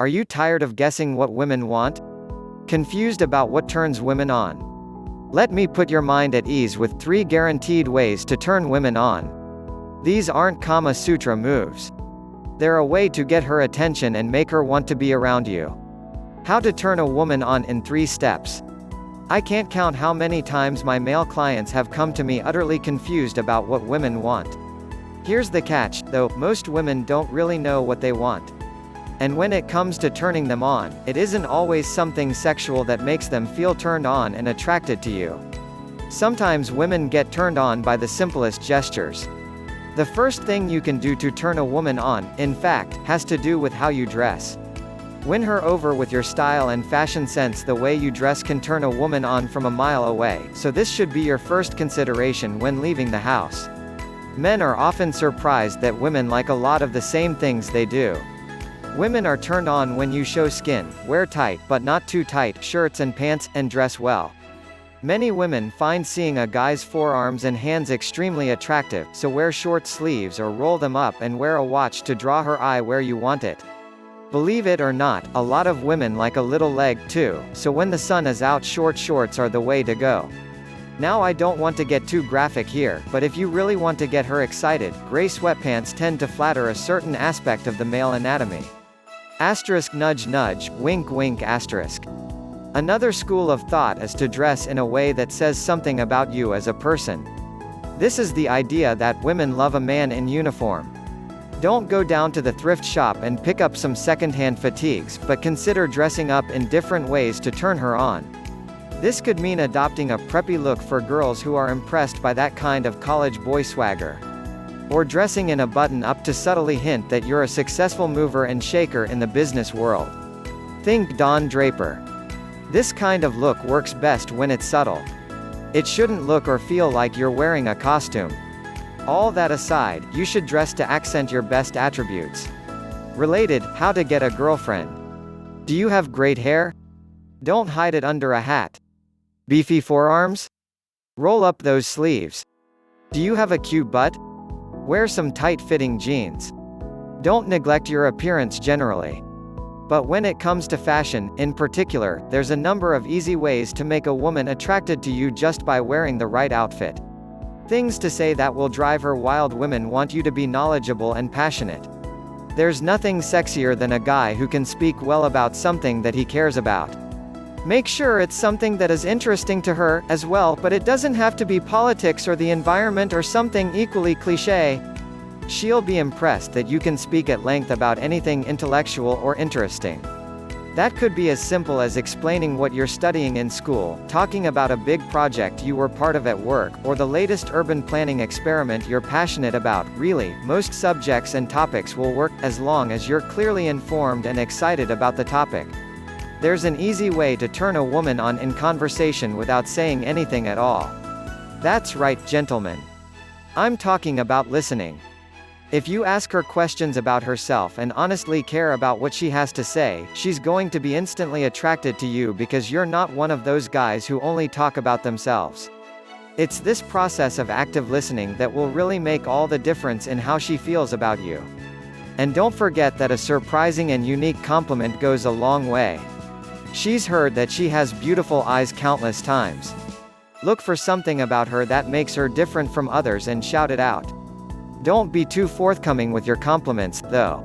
Are you tired of guessing what women want? Confused about what turns women on? Let me put your mind at ease with 3 guaranteed ways to turn women on. These aren't Kama Sutra moves. They're a way to get her attention and make her want to be around you. How to turn a woman on in 3 steps. I can't count how many times my male clients have come to me utterly confused about what women want. Here's the catch, though, most women don't really know what they want. And when it comes to turning them on, it isn't always something sexual that makes them feel turned on and attracted to you. Sometimes women get turned on by the simplest gestures. The first thing you can do to turn a woman on, in fact, has to do with how you dress. Win her over with your style and fashion sense. The way you dress can turn a woman on from a mile away, so this should be your first consideration when leaving the house. Men are often surprised that women like a lot of the same things they do. Women are turned on when you show skin, wear tight but not too tight shirts and pants, and dress well. Many women find seeing a guy's forearms and hands extremely attractive, so wear short sleeves or roll them up and wear a watch to draw her eye where you want it. Believe it or not, a lot of women like a little leg, too, so when the sun is out, short shorts are the way to go. Now, I don't want to get too graphic here, but if you really want to get her excited, gray sweatpants tend to flatter a certain aspect of the male anatomy. Asterisk nudge nudge, wink wink asterisk. Another school of thought is to dress in a way that says something about you as a person. This is the idea that women love a man in uniform. Don't go down to the thrift shop and pick up some secondhand fatigues, but consider dressing up in different ways to turn her on. This could mean adopting a preppy look for girls who are impressed by that kind of college boy swagger. Or dressing in a button-up to subtly hint that you're a successful mover and shaker in the business world. Think Don Draper. This kind of look works best when it's subtle. It shouldn't look or feel like you're wearing a costume. All that aside, you should dress to accent your best attributes. Related, how to get a girlfriend. Do you have great hair? Don't hide it under a hat. Beefy forearms? Roll up those sleeves. Do you have a cute butt? Wear some tight-fitting jeans. Don't neglect your appearance generally. But when it comes to fashion, in particular, there's a number of easy ways to make a woman attracted to you just by wearing the right outfit. Things to say that will drive her wild. Women want you to be knowledgeable and passionate. There's nothing sexier than a guy who can speak well about something that he cares about. Make sure it's something that is interesting to her, as well, but it doesn't have to be politics or the environment or something equally cliché. She'll be impressed that you can speak at length about anything intellectual or interesting. That could be as simple as explaining what you're studying in school, talking about a big project you were part of at work, or the latest urban planning experiment you're passionate about. Really, most subjects and topics will work, as long as you're clearly informed and excited about the topic. There's an easy way to turn a woman on in conversation without saying anything at all. That's right, gentlemen. I'm talking about listening. If you ask her questions about herself and honestly care about what she has to say, she's going to be instantly attracted to you because you're not one of those guys who only talk about themselves. It's this process of active listening that will really make all the difference in how she feels about you. And don't forget that a surprising and unique compliment goes a long way. She's heard that she has beautiful eyes countless times. Look for something about her that makes her different from others and shout it out. Don't be too forthcoming with your compliments, though.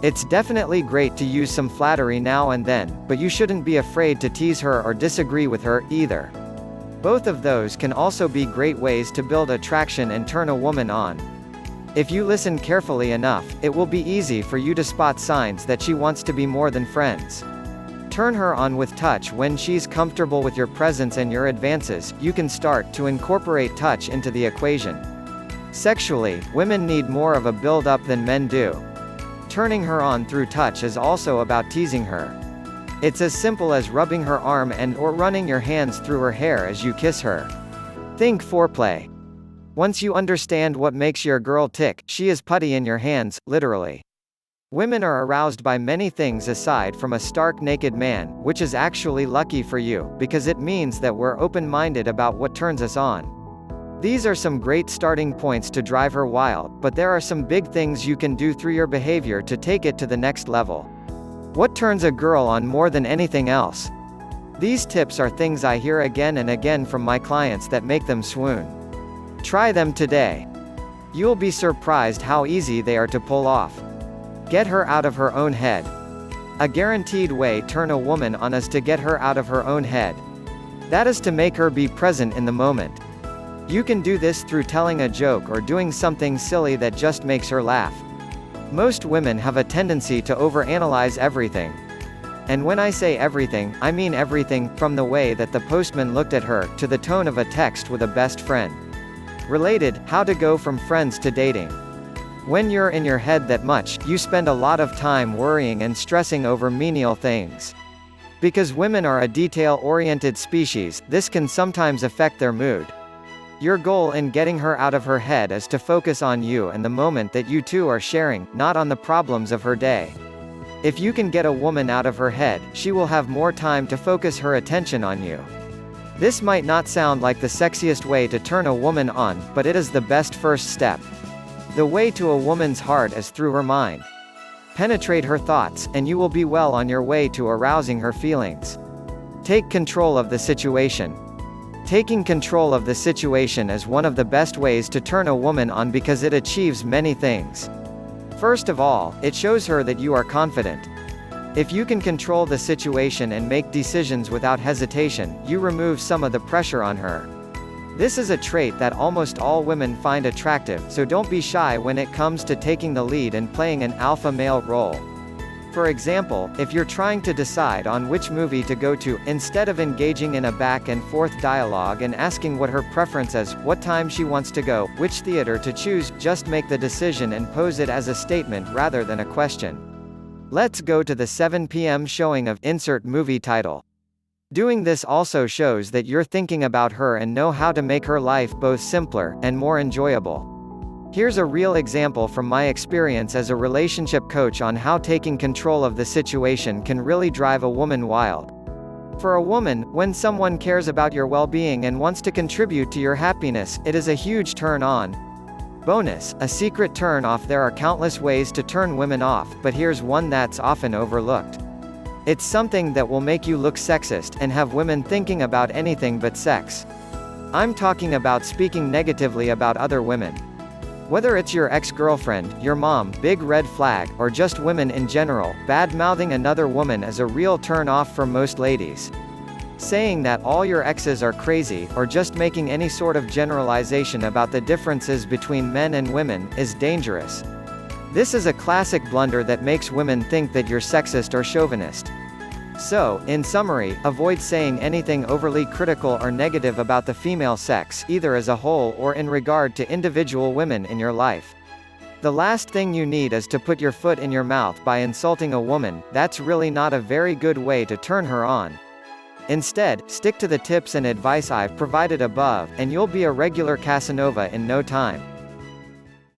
It's definitely great to use some flattery now and then, but you shouldn't be afraid to tease her or disagree with her, either. Both of those can also be great ways to build attraction and turn a woman on. If you listen carefully enough, it will be easy for you to spot signs that she wants to be more than friends. Turn her on with touch. When she's comfortable with your presence and your advances, you can start to incorporate touch into the equation. Sexually, women need more of a build-up than men do. Turning her on through touch is also about teasing her. It's as simple as rubbing her arm and/or running your hands through her hair as you kiss her. Think foreplay. Once you understand what makes your girl tick, she is putty in your hands, literally. Women are aroused by many things aside from a stark naked man, which is actually lucky for you, because it means that we're open-minded about what turns us on. These are some great starting points to drive her wild, but there are some big things you can do through your behavior to take it to the next level. What turns a girl on more than anything else? These tips are things I hear again and again from my clients that make them swoon. Try them today. You'll be surprised how easy they are to pull off. Get her out of her own head. A guaranteed way to turn a woman on is to get her out of her own head. That is to make her be present in the moment. You can do this through telling a joke or doing something silly that just makes her laugh. Most women have a tendency to overanalyze everything. And when I say everything, I mean everything, from the way that the postman looked at her, to the tone of a text with a best friend. Related, how to go from friends to dating. When you're in your head that much, you spend a lot of time worrying and stressing over menial things. Because women are a detail-oriented species, this can sometimes affect their mood. Your goal in getting her out of her head is to focus on you and the moment that you two are sharing, not on the problems of her day. If you can get a woman out of her head, she will have more time to focus her attention on you. This might not sound like the sexiest way to turn a woman on, but it is the best first step. The way to a woman's heart is through her mind. Penetrate her thoughts, and you will be well on your way to arousing her feelings. Take control of the situation. Taking control of the situation is one of the best ways to turn a woman on because it achieves many things. First of all, it shows her that you are confident. If you can control the situation and make decisions without hesitation, you remove some of the pressure on her. This is a trait that almost all women find attractive, so don't be shy when it comes to taking the lead and playing an alpha male role. For example, if you're trying to decide on which movie to go to, instead of engaging in a back and forth dialogue and asking what her preference is, what time she wants to go, which theater to choose, just make the decision and pose it as a statement rather than a question. Let's go to the 7 p.m. showing of insert movie title. Doing this also shows that you're thinking about her and know how to make her life both simpler and more enjoyable. Here's a real example from my experience as a relationship coach on how taking control of the situation can really drive a woman wild. For a woman, when someone cares about your well-being and wants to contribute to your happiness, it is a huge turn on. Bonus, a secret turn off. There are countless ways to turn women off, but here's one that's often overlooked. It's something that will make you look sexist, and have women thinking about anything but sex. I'm talking about speaking negatively about other women. Whether it's your ex-girlfriend, your mom, big red flag, or just women in general, bad-mouthing another woman is a real turn-off for most ladies. Saying that all your exes are crazy, or just making any sort of generalization about the differences between men and women, is dangerous. This is a classic blunder that makes women think that you're sexist or chauvinist. So, in summary, avoid saying anything overly critical or negative about the female sex, either as a whole or in regard to individual women in your life. The last thing you need is to put your foot in your mouth by insulting a woman. That's really not a very good way to turn her on. Instead, stick to the tips and advice I've provided above, and you'll be a regular Casanova in no time.